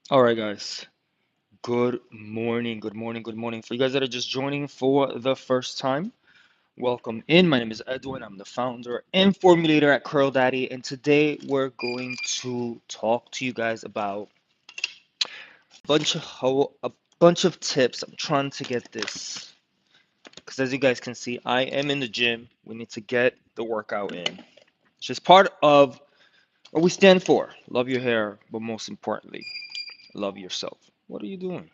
All right, guys. Good morning. Good morning. Good morning. For you guys that are just joining for the first time, welcome in. My name is Edwin. I'm the founder and formulator at Curl Daddy, and today we're going to talk to you guys about a bunch of tips. I'm trying to get this because, as you guys can see, I am in the gym. We need to get the workout in. It's just part of what we stand for. Love your hair, but most importantly, love yourself. What are you doing?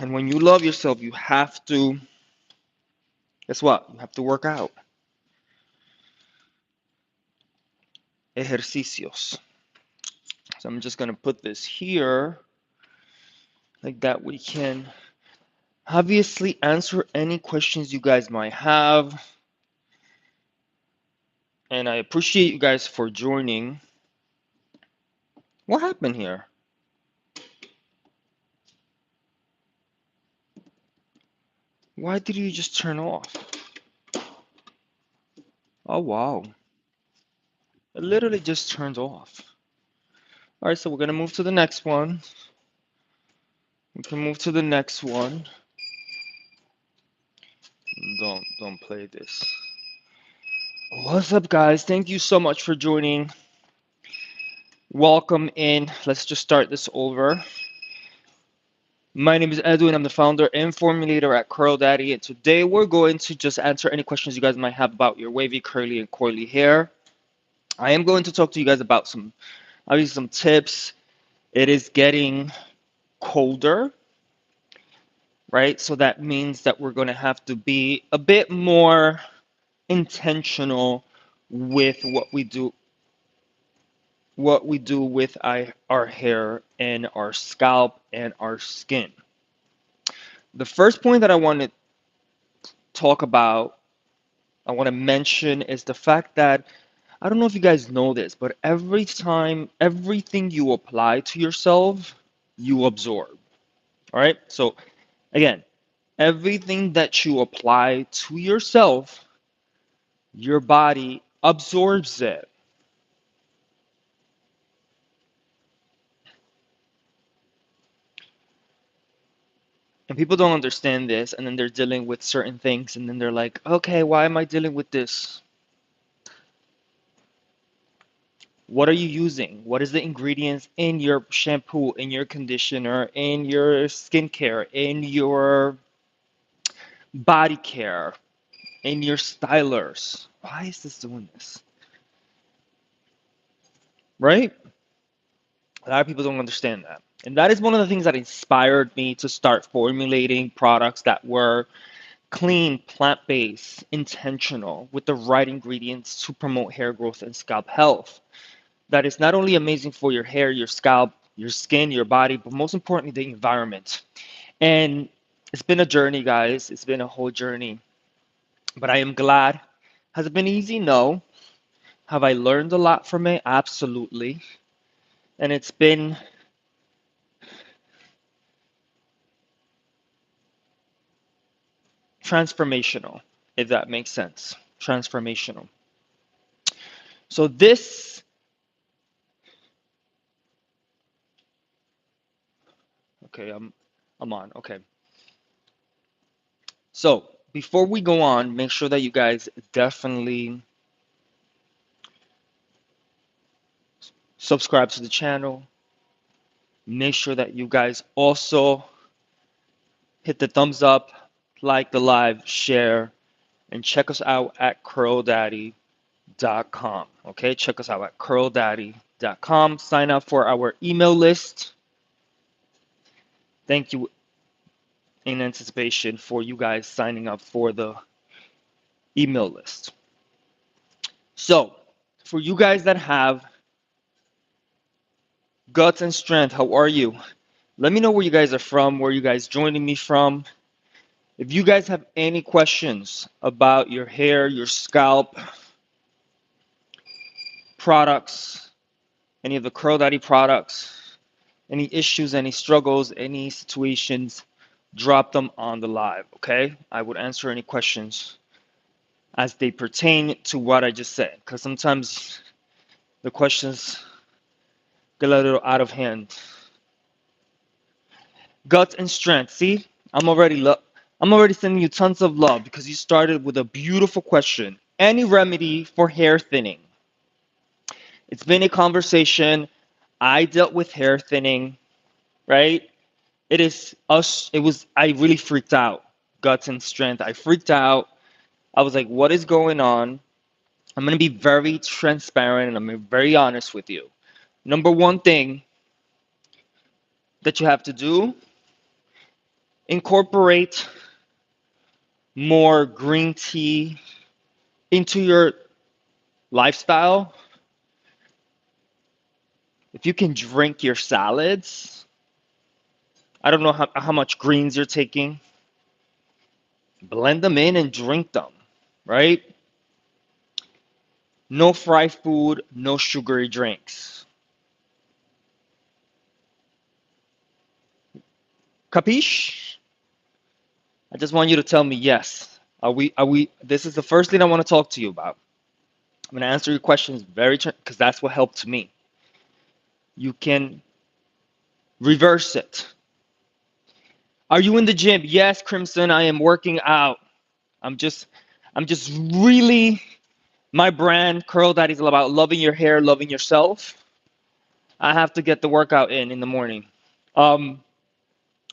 And when you love yourself, you have to, guess what? You have to work out. Ejercicios. So I'm just going to put this here like that we can obviously answer any questions you guys might have. And I appreciate you guys for joining. What happened here? Why did you just turn off? Oh, wow. It literally just turned off. All right, so we're going to move to the next one. We can move to the next one. Don't play this. What's up, guys? Thank you so much for joining. Welcome in. Let's just start this over. My name is Edwin. I'm the founder and formulator at Curl Daddy, and today we're going to just answer any questions you guys might have about your wavy, curly, and coily hair. I am going to talk to you guys about obviously some tips. It is getting colder, right? So that means that we're going to have to be a bit more intentional with what we do with our hair and our scalp and our skin. The first point that I want to talk about, I want to mention is the fact that I don't know if you guys know this, but every time, everything you apply to yourself, you absorb. All right. So, again, everything that you apply to yourself, your body absorbs it. And people don't understand this, and then they're dealing with certain things, and then they're like, okay, why am I dealing with this? What are you using? What is the ingredients in your shampoo, in your conditioner, in your skincare, in your body care, in your stylers? Why is this doing this? Right? A lot of people don't understand that. And that is one of the things that inspired me to start formulating products that were clean, plant-based, intentional, with the right ingredients to promote hair growth and scalp health. That is not only amazing for your hair, your scalp, your skin, your body, but most importantly, the environment. And it's been a journey, guys. It's been a whole journey. But I am glad. Has it been easy? No. Have I learned a lot from it? Absolutely. And it's been transformational, if that makes sense. Transformational. So this, okay, I'm on. Okay. So before we go on, make sure that you guys definitely subscribe to the channel. Make sure that you guys also hit the thumbs up, like the live, share, and check us out at curldaddy.com. Okay, check us out at curldaddy.com. Sign up for our email list. Thank you in anticipation for you guys signing up for the email list. So, for you guys that have guts and strength, how are you? Let me know where you guys are from, where you guys joining me from. If you guys have any questions about your hair, your scalp, products, any of the Curl Daddy products, any issues, any struggles, any situations, drop them on the live, okay? I would answer any questions as they pertain to what I just said, because sometimes the questions get a little out of hand. Guts and strength. See, I'm already sending you tons of love because you started with a beautiful question. Any remedy for hair thinning? It's been a conversation. I dealt with hair thinning, right? It is us. It was. I really freaked out. Guts and strength. I freaked out. I was like, "What is going on?" I'm gonna be very transparent and I'm gonna be very honest with you. Number one thing that you have to do: incorporate more green tea into your lifestyle. If you can drink your salads, I don't know how much greens you're taking, blend them in and drink them, right? No fried food, no sugary drinks. Capiche? I just want you to tell me yes. This is the first thing I want to talk to you about. I'm going to answer your questions because that's what helped me. You can reverse it. Are you in the gym? Yes, Crimson, I am working out. I'm just I'm just really my brand Curl Daddy is all about loving your hair, loving yourself. I have to get the workout in the morning. Um,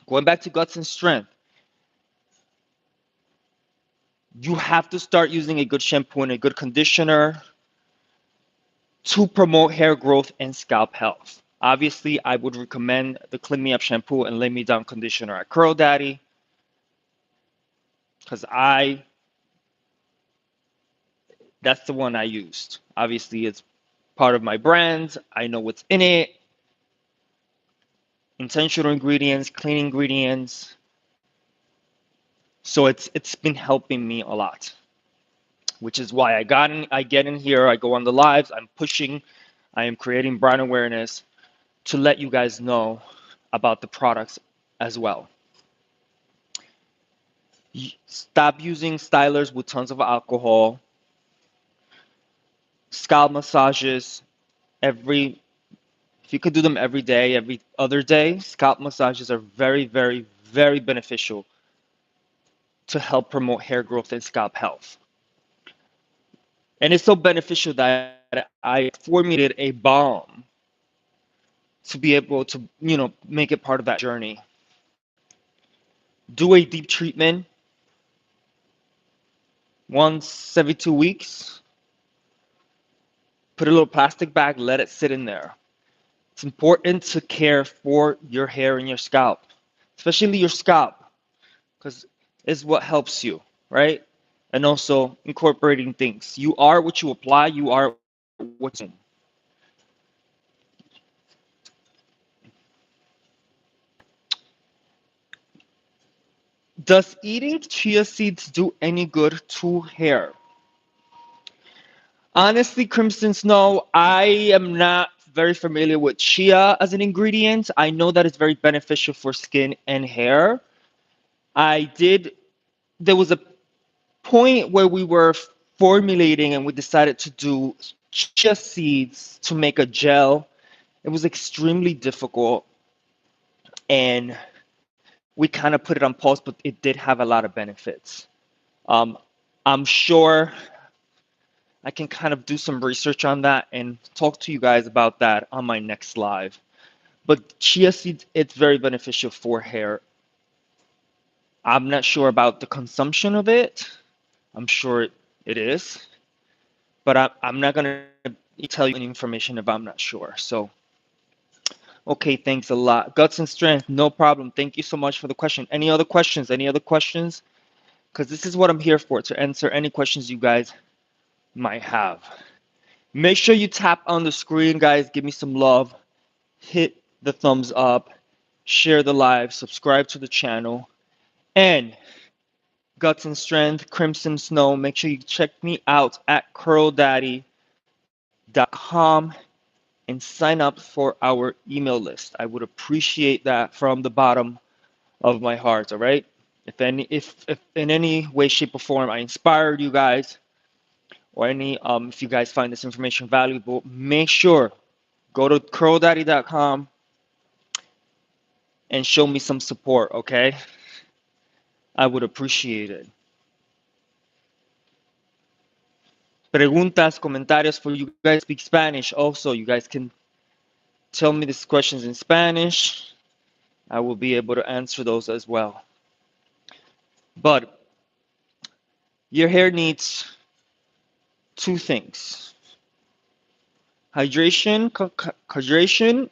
Going back to guts and strength, you have to start using a good shampoo and a good conditioner to promote hair growth and scalp health. Obviously, I would recommend the Clean Me Up shampoo and Lay Me Down conditioner at Curl Daddy because that's the one I used. Obviously, it's part of my brand. I know what's in it. Intentional ingredients, clean ingredients. So it's been helping me a lot, which is why I get in here, I go on the lives, I'm pushing, I am creating brand awareness to let you guys know about the products as well. Stop using stylers with tons of alcohol. Scalp massages every if you could do them every day, every other day, scalp massages are very, very, very beneficial to help promote hair growth and scalp health. And it's so beneficial that I formulated a balm to be able to, make it part of that journey. Do a deep treatment once every 2 weeks. Put a little plastic bag, let it sit in there. It's important to care for your hair and your scalp, especially your scalp, because it's what helps you, right? And also incorporating things. You are what you apply, you are what's in. Does eating chia seeds do any good to hair? Honestly, Crimson Snow, I am not very familiar with chia as an ingredient. I know that it's very beneficial for skin and hair. I did, there was a point where we were formulating and we decided to do chia seeds to make a gel. It was extremely difficult and we kind of put it on pause, but it did have a lot of benefits. Um, I'm sure I can kind of do some research on that and talk to you guys about that on my next live. But chia seeds, it's very beneficial for hair. I'm not sure about the consumption of it. I'm sure it is, but I'm not going to tell you any information if I'm not sure. So, okay, thanks a lot. Guts and strength, no problem. Thank you so much for the question. Any other questions? Any other questions? Because this is what I'm here for, to answer any questions you guys might have. Make sure you tap on the screen, guys. Give me some love. Hit the thumbs up. Share the live. Subscribe to the channel. And Guts and Strength, Crimson Snow. Make sure you check me out at curldaddy.com and sign up for our email list. I would appreciate that from the bottom of my heart. All right. If in any way, shape, or form I inspired you guys, or if you guys find this information valuable, make sure Go to curldaddy.com and show me some support, okay? I would appreciate it. Preguntas, comentarios for you guys speak Spanish. Also, you guys can tell me these questions in Spanish. I will be able to answer those as well. But your hair needs two things: hydration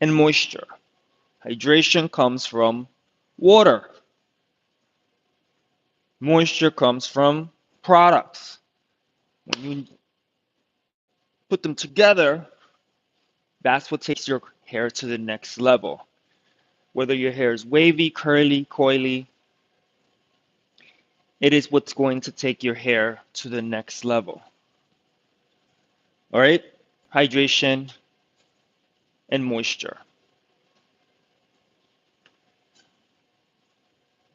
and moisture. Hydration comes from water. Moisture comes from products. When you put them together, that's what takes your hair to the next level. Whether your hair is wavy, curly, coily, it is what's going to take your hair to the next level. All right? Hydration and moisture.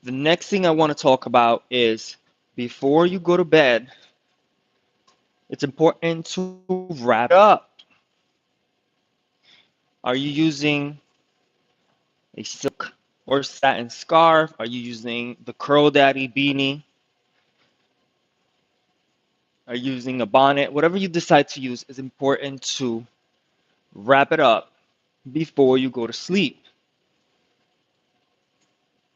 The next thing I want to talk about is before you go to bed, it's important to wrap it up. Are you using a silk or satin scarf? Are you using the Curl Daddy beanie? Are you using a bonnet? Whatever you decide to use is important to wrap it up before you go to sleep.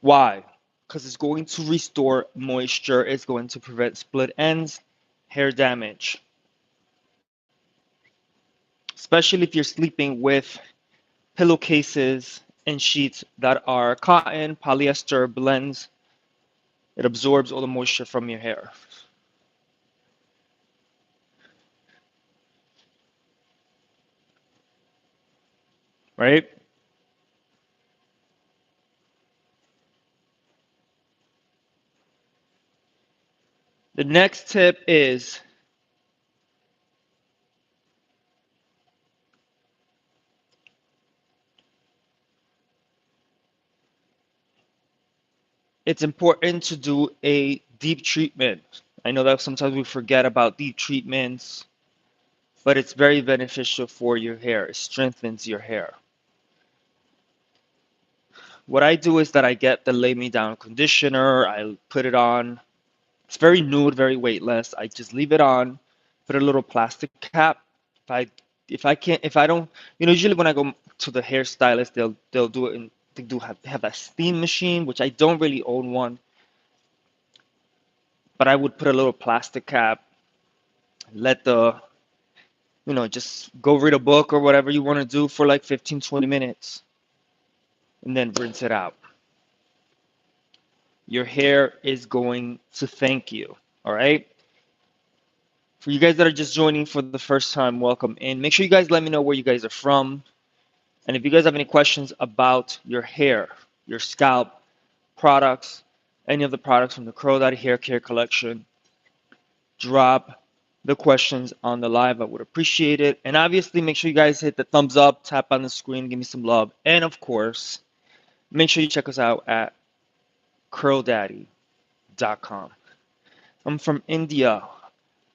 Why? Because it's going to restore moisture, it's going to prevent split ends, hair damage. Especially if you're sleeping with pillowcases and sheets that are cotton, polyester blends, it absorbs all the moisture from your hair. Right? The next tip is it's important to do a deep treatment. I know that sometimes we forget about deep treatments, but it's very beneficial for your hair. It strengthens your hair. What I do is that I get the Lay Me Down conditioner, I put it on. It's very nude, very weightless. I just leave it on, put a little plastic cap. If I if I can't if I don't, usually when I go to the hairstylist, they'll do it in they have that steam machine, which I don't really own one, but I would put a little plastic cap, let the just go read a book or whatever you want to do for like 15, 20 minutes, and then rinse it out. Your hair is going to thank you. All right. For you guys that are just joining for the first time, welcome in. Make sure you guys let me know where you guys are from. And if you guys have any questions about your hair, your scalp, products, any of the products from the Curl Daddy Hair Care Collection, drop the questions on the live. I would appreciate it. And obviously, make sure you guys hit the thumbs up, tap on the screen, give me some love. And of course, make sure you check us out at curldaddy.com. I'm from India.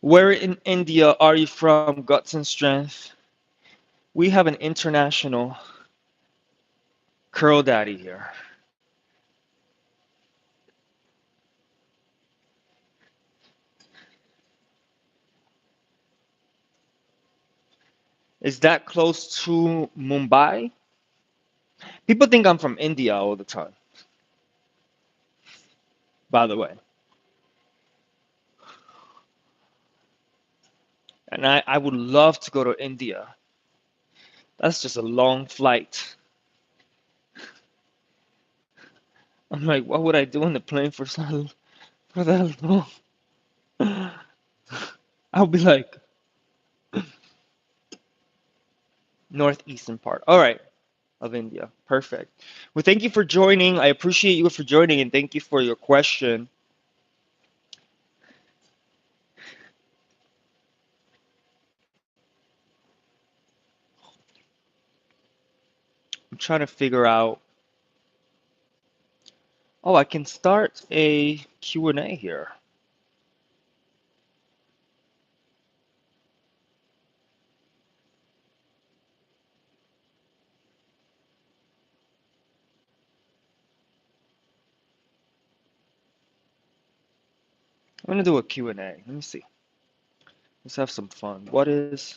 Where in India are you from, Guts and Strength? We have an international Curl Daddy here. Is that close to Mumbai? People think I'm from India all the time, by the way. And I would love to go to India. That's just a long flight. I'm like, what would I do on the plane for that long? I'll be like, northeastern part. All right, of India. Perfect. Well, thank you for joining. I appreciate you for joining and thank you for your question. I'm trying to figure out. Oh, I can start a Q&A here. gonna do a Q&A. Let me see. Let's have some fun. What is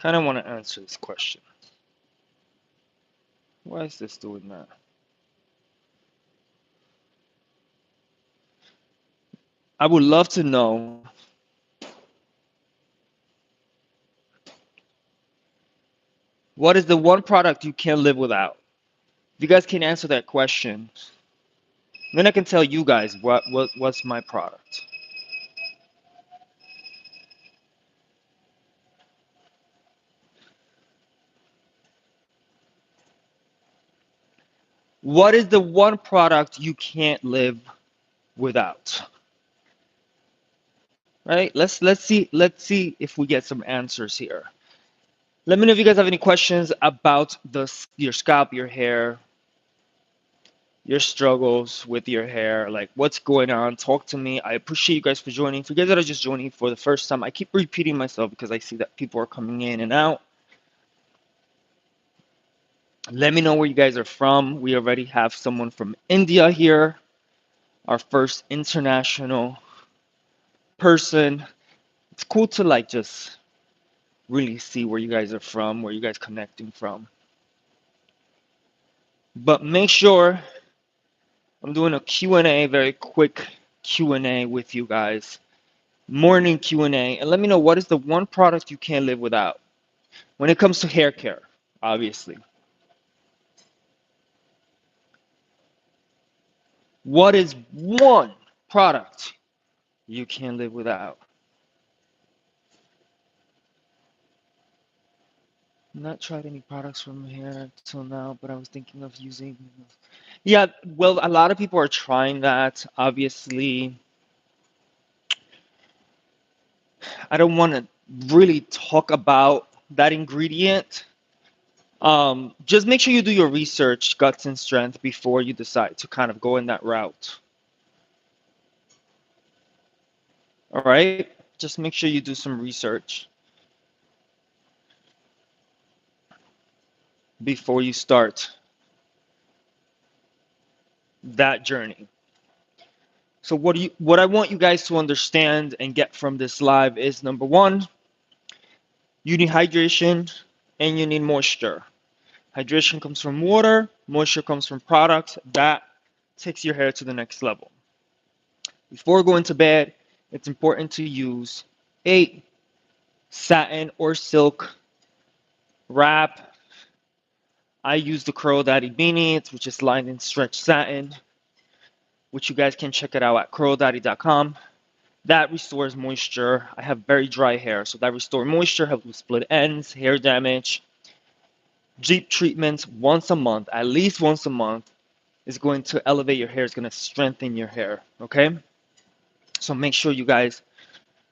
kind of want to answer this question. Why is this doing that? I would love to know what is the one product you can't live without. If you guys can answer that question, then I can tell you guys what's my product. What is the one product you can't live without? Right? Let's see if we get some answers here. Let me know if you guys have any questions about your scalp, your hair, your struggles with your hair, like what's going on. Talk to me. I appreciate you guys for joining. For you guys that are just joining for the first time, I keep repeating myself because I see that people are coming in and out. Let me know where you guys are from. We already have someone from India here, our first international person. It's cool to like just really see where you guys are from, where you guys connecting from. But make sure I'm doing a Q&A, very quick Q&A with you guys. Morning Q&A, and let me know what is the one product you can't live without when it comes to hair care, obviously. What is one product you can't live without? Not tried any products from hair till now, but I was thinking of using. Yeah, well, a lot of people are trying that. Obviously, I don't want to really talk about that ingredient. Just make sure you do your research, guts and strength, before you decide to kind of go in that route. All right? Just make sure you do some research before you start that journey. So what I want you guys to understand and get from this live is number one, you need hydration and you need moisture. Hydration comes from water, moisture comes from products. That takes your hair to the next level. Before going to bed, it's important to use a satin or silk wrap. I use the Curl Daddy Beanie, which is lined in stretch satin, which you guys can check it out at curldaddy.com. That restores moisture. I have very dry hair, so that restores moisture, helps with split ends, hair damage. Deep treatments once a month, at least once a month, is going to elevate your hair, is going to strengthen your hair, okay? So make sure you guys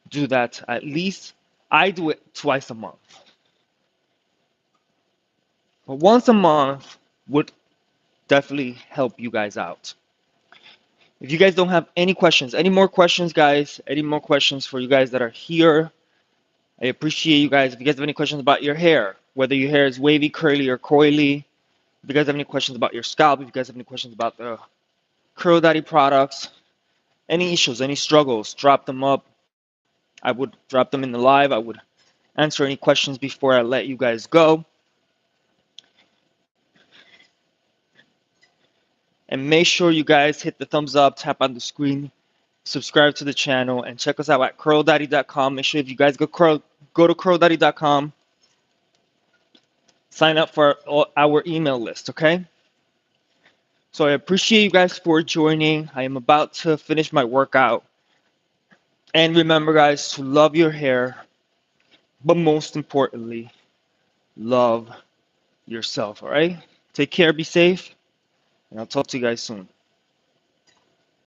do that at least. I do it twice a month. But once a month would definitely help you guys out. If you guys don't have any questions, any more questions, guys, any more questions for you guys that are here, I appreciate you guys. If you guys have any questions about your hair, whether your hair is wavy, curly, or coily, if you guys have any questions about your scalp, if you guys have any questions about the Curl Daddy products, any issues, any struggles, drop them up. I would drop them in the live. I would answer any questions before I let you guys go. And make sure you guys hit the thumbs up, tap on the screen, subscribe to the channel, and check us out at curldaddy.com. Make sure if you guys go to curldaddy.com, sign up for our email list, okay? So I appreciate you guys for joining. I am about to finish my workout. And remember, guys, to love your hair, but most importantly, love yourself, all right? Take care, be safe, and I'll talk to you guys soon.